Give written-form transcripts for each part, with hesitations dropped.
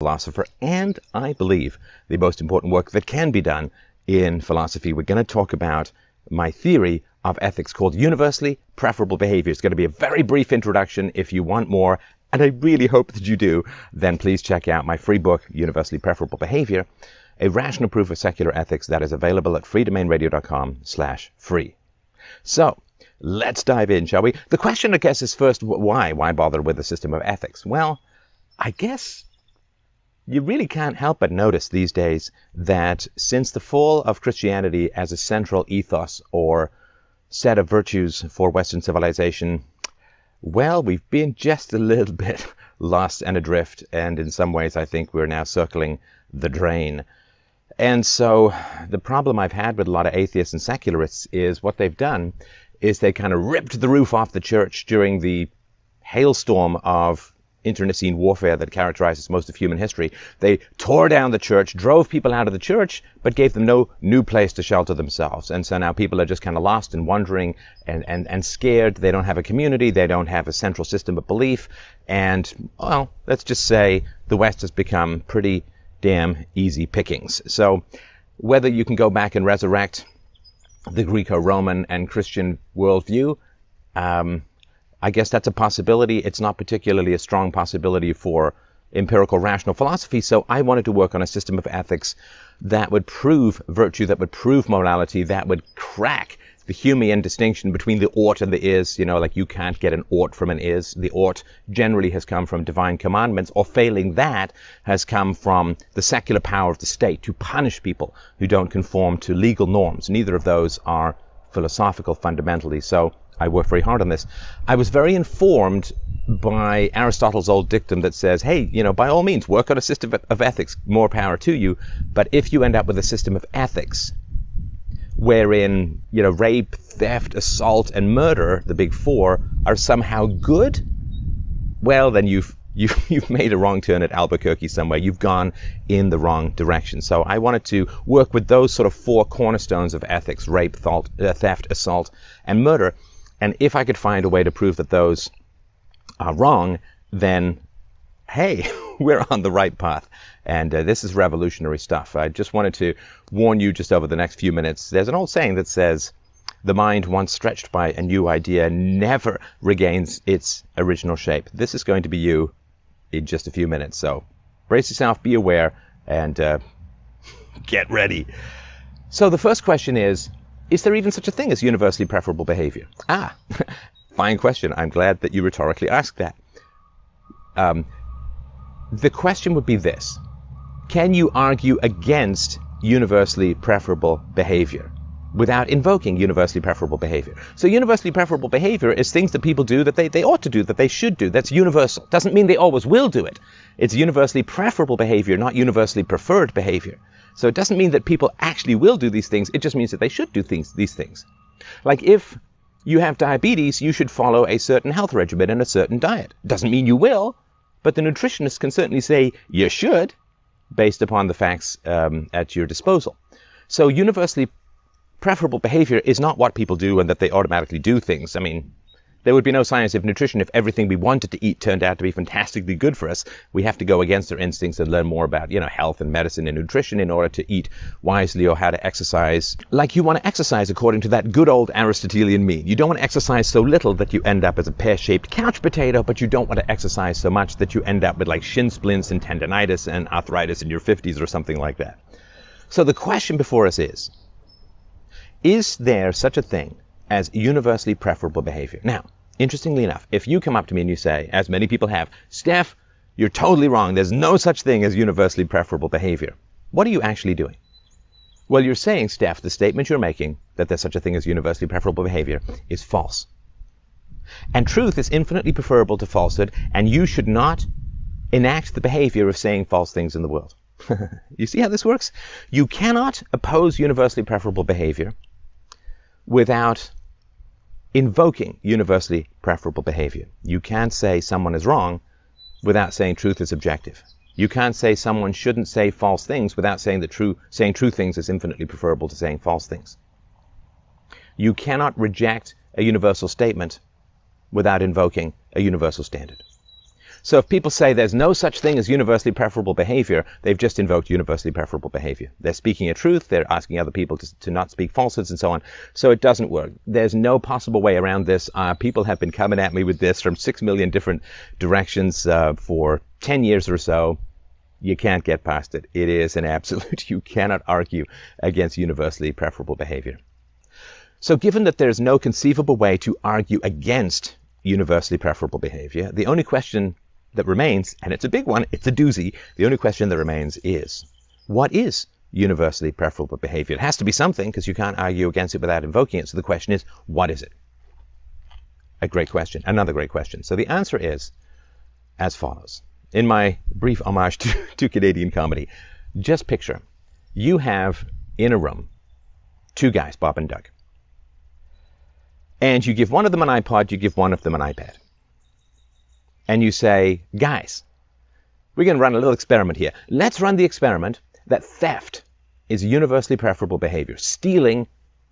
philosopher, and I believe the most important work that can be done in philosophy. We're going to talk about my theory of ethics called Universally Preferable Behaviour. It's going to be a very brief introduction. If you want more, and I really hope that you do, then please check out my free book, Universally Preferable Behaviour, a rational proof of secular ethics, that is available at freedomainradio.com/free. So, let's dive in, shall we? The question, I guess, is first, why? Why bother with a system of ethics? Well, I guess you really can't help but notice these days that since the fall of Christianity as a central ethos or set of virtues for Western civilization, well, we've been just a little bit lost and adrift, and in some ways I think we're now circling the drain. And so the problem I've had with a lot of atheists and secularists is what they've done is they kind of ripped the roof off the church during the hailstorm of internecine warfare that characterizes most of human history. They tore down the church, drove people out of the church, but gave them no new place to shelter themselves. And so now people are just kind of lost and wondering and scared. They don't have a community. They don't have a central system of belief. And, well, let's just say the West has become pretty damn easy pickings. So whether you can go back and resurrect the Greco-Roman and Christian worldview, I guess that's a possibility. It's not particularly a strong possibility for empirical rational philosophy. So I wanted to work on a system of ethics that would prove virtue, that would prove morality, that would crack the Humean distinction between the ought and the is. You know, like you can't get an ought from an is. The ought generally has come from divine commandments, or failing that has come from the secular power of the state to punish people who don't conform to legal norms. Neither of those are philosophical fundamentally. So I worked very hard on this. I was very informed by Aristotle's old dictum that says, hey, you know, by all means, work on a system of ethics, more power to you. But if you end up with a system of ethics wherein, you know, rape, theft, assault, and murder, the big four, are somehow good, well, then you've made a wrong turn at Albuquerque somewhere. You've gone in the wrong direction. So I wanted to work with those sort of four cornerstones of ethics: rape, theft, assault, and murder. And if I could find a way to prove that those are wrong, then, hey, we're on the right path. And this is revolutionary stuff. I just wanted to warn you just over the next few minutes. There's an old saying that says, the mind, once stretched by a new idea, never regains its original shape. This is going to be you in just a few minutes. So brace yourself, be aware, and get ready. So the first question is there even such a thing as universally preferable behavior? Fine question. I'm glad that you rhetorically asked that. The question would be this: can you argue against universally preferable behavior without invoking universally preferable behavior? So universally preferable behavior is things that people do that they ought to do, that they should do. That's universal. Doesn't mean they always will do it. It's universally preferable behavior, not universally preferred behavior. So it doesn't mean that people actually will do these things. It just means that they should do these things. Like if you have diabetes, you should follow a certain health regimen and a certain diet. Doesn't mean you will, but the nutritionist can certainly say you should, based upon the facts at your disposal. So universally preferable behavior is not what people do and that they automatically do things. I mean, there would be no science of nutrition if everything we wanted to eat turned out to be fantastically good for us. We have to go against our instincts and learn more about, you know, health and medicine and nutrition in order to eat wisely, or how to exercise like you want to exercise according to that good old Aristotelian mean. You don't want to exercise so little that you end up as a pear-shaped couch potato, but you don't want to exercise so much that you end up with like shin splints and tendonitis and arthritis in your 50s or something like that. So the question before us is there such a thing as universally preferable behavior? Now, interestingly enough, if you come up to me and you say, as many people have, Steph, you're totally wrong. There's no such thing as universally preferable behavior. What are you actually doing? Well, you're saying, Steph, the statement you're making, that there's such a thing as universally preferable behavior, is false. And truth is infinitely preferable to falsehood, and you should not enact the behavior of saying false things in the world. You see how this works? You cannot oppose universally preferable behavior without invoking universally preferable behavior. You can't say someone is wrong without saying truth is objective. You can't say someone shouldn't say false things without saying that saying true things is infinitely preferable to saying false things. You cannot reject a universal statement without invoking a universal standard. So if people say there's no such thing as universally preferable behavior, they've just invoked universally preferable behavior. They're speaking a truth, they're asking other people to not speak falsehoods and so on. So it doesn't work. There's no possible way around this. People have been coming at me with this from 6 million different directions for 10 years or so. You can't get past it. It is an absolute. You cannot argue against universally preferable behavior. So given that there's no conceivable way to argue against universally preferable behavior, the only question that remains, and it's a big one, it's a doozy, the only question that remains is, what is universally preferable behavior? It has to be something, because you can't argue against it without invoking it. So the question is, what is it? A great question, another great question. So the answer is as follows. In my brief homage to Canadian comedy, just picture, you have in a room 2 guys, Bob and Doug. And you give one of them an iPod, you give one of them an iPad. And you say, guys, we're going to run a little experiment here. Let's run the experiment that theft is universally preferable behavior. Stealing,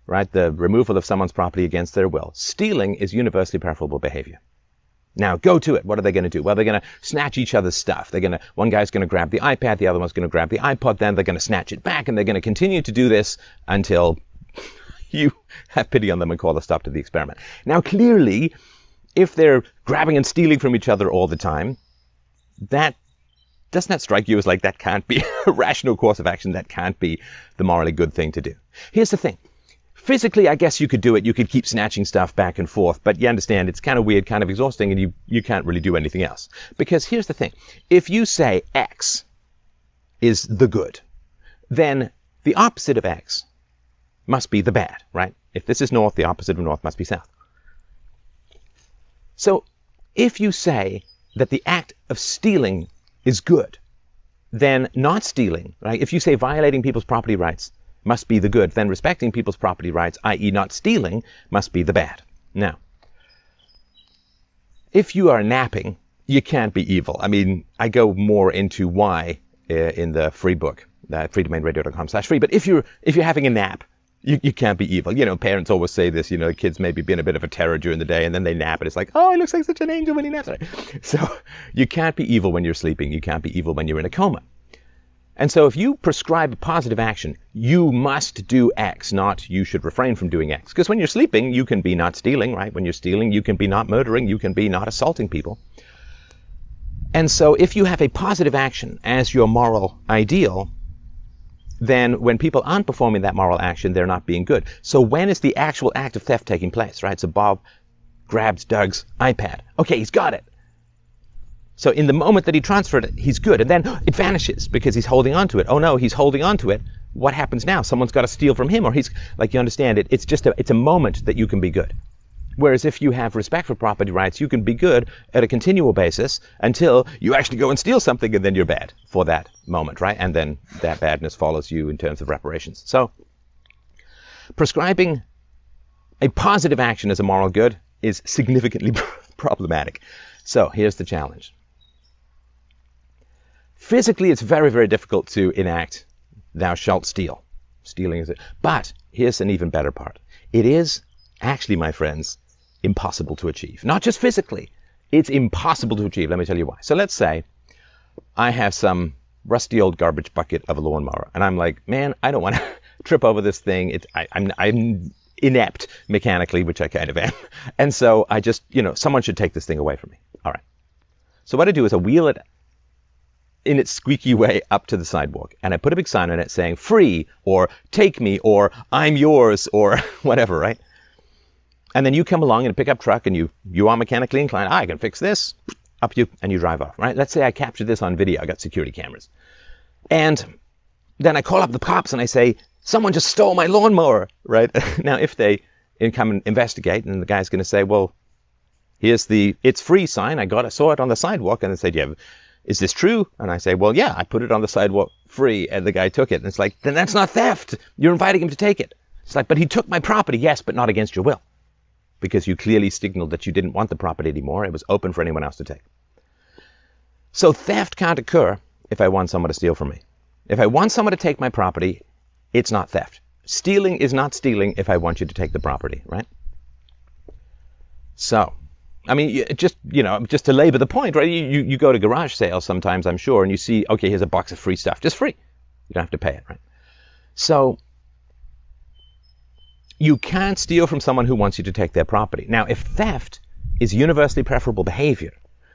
right, the removal of someone's property against their will. Stealing is universally preferable behavior. Now, go to it. What are they going to do? Well, they're going to snatch each other's stuff. One guy's going to grab the iPad, the other one's going to grab the iPod, then they're going to snatch it back, and they're going to continue to do this until you have pity on them and call a stop to the experiment. Now, clearly, if they're grabbing and stealing from each other all the time, doesn't that strike you as like that can't be a rational course of action? That can't be the morally good thing to do. Here's the thing. Physically, I guess you could do it. You could keep snatching stuff back and forth, but you understand it's kind of weird, kind of exhausting, and you can't really do anything else. Because here's the thing. If you say X is the good, then the opposite of X must be the bad, right? If this is north, the opposite of north must be south. So if you say that the act of stealing is good, then not stealing, right? If you say violating people's property rights must be the good, then respecting people's property rights, i.e. not stealing, must be the bad. Now, if you are napping, you can't be evil. I mean, I go more into why in the free book, freedomainradio.com/free. But if you're having a nap, you can't be evil. You know, parents always say this, you know, kids maybe being a bit of a terror during the day and then they nap and it's like, oh, he looks like such an angel when he naps. So you can't be evil when you're sleeping. You can't be evil when you're in a coma. And so if you prescribe a positive action, you must do X, not you should refrain from doing X. Because when you're sleeping, you can be not stealing, right? When you're stealing, you can be not murdering, you can be not assaulting people. And so if you have a positive action as your moral ideal, then when people aren't performing that moral action, they're not being good. So when is the actual act of theft taking place, right? So Bob grabs Doug's iPad. Okay, he's got it. So in the moment that he transferred it, he's good. And then it vanishes because he's holding on to it. Oh no, he's holding on to it. What happens now? Someone's got to steal from him, or he's, like, you understand it. It's a moment that you can be good. Whereas if you have respect for property rights, you can be good at a continual basis until you actually go and steal something, and then you're bad for that moment, right? And then that badness follows you in terms of reparations. So prescribing a positive action as a moral good is significantly problematic. So here's the challenge. Physically, it's very, very difficult to enact thou shalt steal. Stealing is it. But here's an even better part. It is actually, my friends, impossible to achieve. Not just physically. It's impossible to achieve. Let me tell you why. So let's say I have some rusty old garbage bucket of a lawnmower, and I'm like, man, I don't want to trip over this thing. I'm inept mechanically, which I kind of am. And so I just, someone should take this thing away from me. All right. So what I do is I wheel it in its squeaky way up to the sidewalk, and I put a big sign on it saying free, or take me, or I'm yours, or whatever, right? And then you come along in a pickup truck and you are mechanically inclined. I can fix this. Up you, and you drive off, right? Let's say I captured this on video. I got security cameras. And then I call up the cops and I say, someone just stole my lawnmower, right? Now, if they come and investigate, and the guy's going to say, well, here's the it's free sign. I saw it on the sidewalk. And they say, yeah, is this true? And I say, well, yeah, I put it on the sidewalk free, and the guy took it. And it's like, then that's not theft. You're inviting him to take it. It's like, but he took my property. Yes, but not against your will. Because you clearly signaled that you didn't want the property anymore. It was open for anyone else to take. So theft can't occur if I want someone to steal from me. If I want someone to take my property, it's not theft. Stealing is not stealing if I want you to take the property, right? So, I mean, just to labor the point, right? You go to garage sales sometimes, I'm sure, and you see, okay, here's a box of free stuff, just free. You don't have to pay it, right? So you can't steal from someone who wants you to take their property. Now, if theft is universally preferable behavior,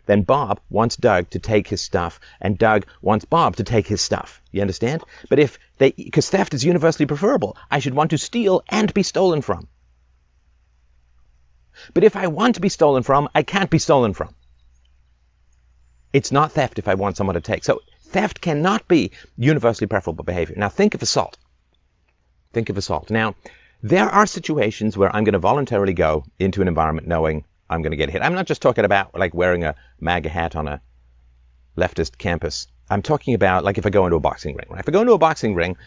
then Bob wants Doug to take his stuff, and Doug wants Bob to take his stuff. You understand? But because theft is universally preferable, I should want to steal and be stolen from. But if I want to be stolen from, I can't be stolen from. It's not theft if I want someone to take. So theft cannot be universally preferable behavior. Now think of assault. Think of assault. Now, there are situations where I'm going to voluntarily go into an environment knowing I'm going to get hit. I'm not just talking about like wearing a MAGA hat on a leftist campus. I'm talking about like if I go into a boxing ring. Right? If I go into a boxing ring,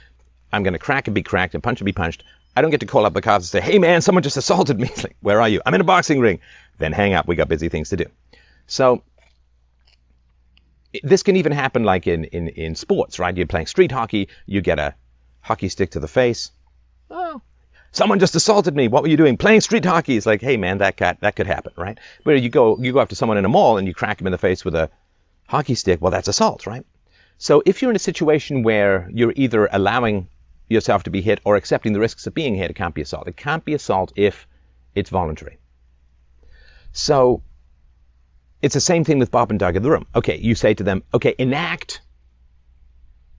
I'm going to crack and be cracked and punch and be punched. I don't get to call up the cops and say, hey man, someone just assaulted me. It's like, where are you? I'm in a boxing ring. Then hang up. We got busy things to do. So this can even happen like in sports, right? You're playing street hockey. You get a hockey stick to the face. Oh, someone just assaulted me. What were you doing? Playing street hockey. It's like, hey man, that could happen, right? Where you go after someone in a mall and you crack him in the face with a hockey stick. Well, that's assault, right? So if you're in a situation where you're either allowing yourself to be hit or accepting the risks of being hit, it can't be assault. It can't be assault if it's voluntary. So it's the same thing with Bob and Doug in the room. Okay, you say to them, okay, enact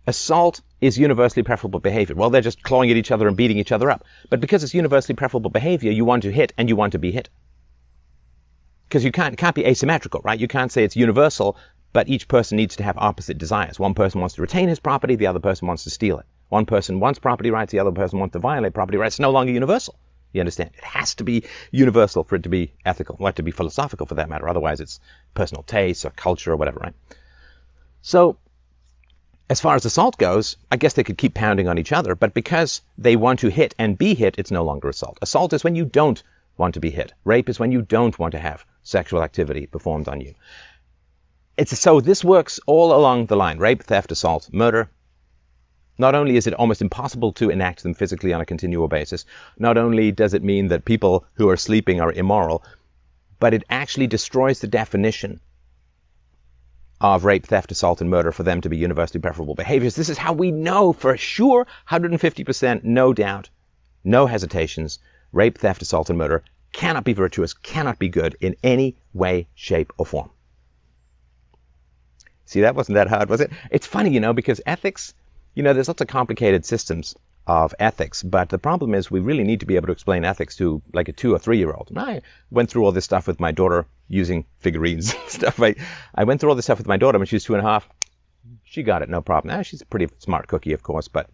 assault is universally preferable behavior. Well, they're just clawing at each other and beating each other up. But because it's universally preferable behavior, you want to hit and you want to be hit. Because it can't be asymmetrical, right? You can't say it's universal, but each person needs to have opposite desires. One person wants to retain his property, the other person wants to steal it. One person wants property rights, the other person wants to violate property rights. It's no longer universal. You understand? It has to be universal for it to be ethical, or to be philosophical for that matter. Otherwise, it's personal taste or culture or whatever, right? So, as far as assault goes, I guess they could keep pounding on each other, but because they want to hit and be hit, it's no longer assault. Assault is when you don't want to be hit. Rape is when you don't want to have sexual activity performed on you. So this works all along the line. Rape, theft, assault, murder. Not only is it almost impossible to enact them physically on a continual basis, not only does it mean that people who are sleeping are immoral, but it actually destroys the definition of rape, theft, assault, and murder for them to be universally preferable behaviors. This is how we know for sure, 150%, no doubt, no hesitations, rape, theft, assault, and murder cannot be virtuous, cannot be good in any way, shape, or form. See, that wasn't that hard, was it? It's funny, because ethics, there's lots of complicated systems of ethics, but the problem is we really need to be able to explain ethics to like a 2 or 3 year old. And I went through all this stuff with my daughter using figurines and stuff. I went through all this stuff with my daughter when she was 2.5. She got it, no problem. She's a pretty smart cookie, of course, but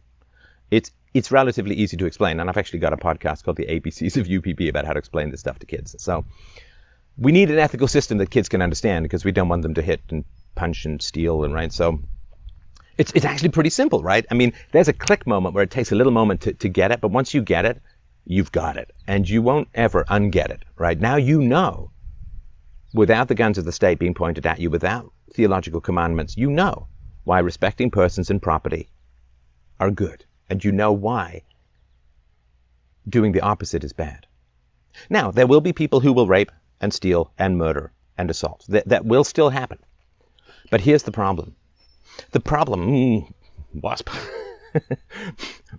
it's relatively easy to explain. And I've actually got a podcast called the ABCs of UPB about how to explain this stuff to kids. So we need an ethical system that kids can understand because we don't want them to hit and punch and steal and right. So it's actually pretty simple, right? I mean, there's a click moment where it takes a little moment to get it, but once you get it, you've got it. And you won't ever unget it, right? Now you know, without the guns of the state being pointed at you, without theological commandments, you know why respecting persons and property are good. And you know why doing the opposite is bad. Now, there will be people who will rape and steal and murder and assault. That will still happen. But here's the problem. The problem, wasp,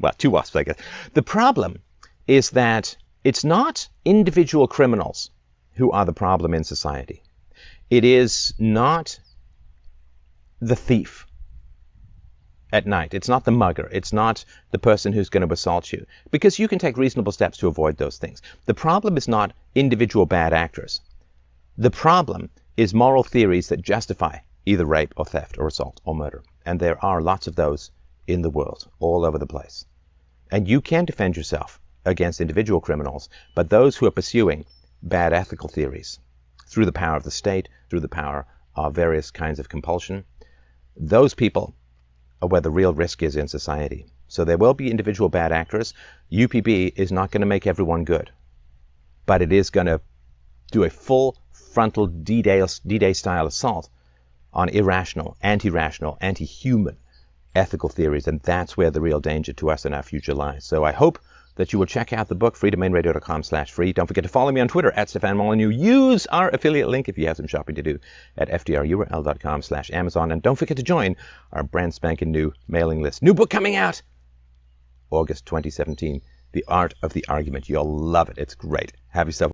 well, 2 wasps, I guess. The problem is that it's not individual criminals who are the problem in society. It is not the thief at night. It's not the mugger. It's not the person who's going to assault you, because you can take reasonable steps to avoid those things. The problem is not individual bad actors. The problem is moral theories that justify either rape or theft or assault or murder. And there are lots of those in the world, all over the place. And you can defend yourself against individual criminals, but those who are pursuing bad ethical theories through the power of the state, through the power of various kinds of compulsion, those people are where the real risk is in society. So there will be individual bad actors. UPB is not going to make everyone good, but it is going to do a full frontal D-Day style assault on irrational, anti-rational, anti-human ethical theories, and that's where the real danger to us and our future lies. So I hope that you will check out the book, freedomainradio.com/free. Don't forget to follow me on Twitter, @StefanMolyneux. Use our affiliate link if you have some shopping to do at fdrurl.com/Amazon. And don't forget to join our brand spanking new mailing list. New book coming out August 2017, The Art of the Argument. You'll love it. It's great. Have yourself